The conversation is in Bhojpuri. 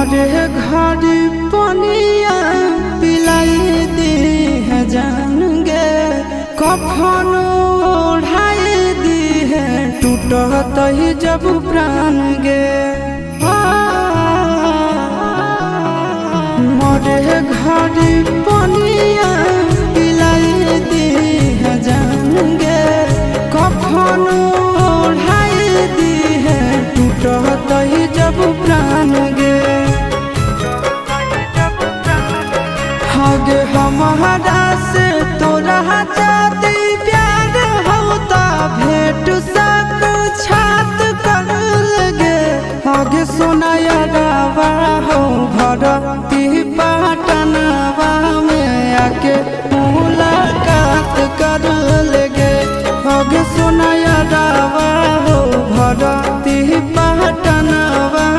मोरे घर पनिया पिलाई दी है जान गे, कफन ओढ़ाई दी है टूटत ही जब प्राण गे। मोरे घर पनिया पिलाई दी है जान गे, कफन ओढ़ाई दी है टूटत ही जब प्राण गे। हगे हमारा से तोरा जाती प्यार होता भेंट सक छात कर लगे। हगे सोनाया रावा हो भर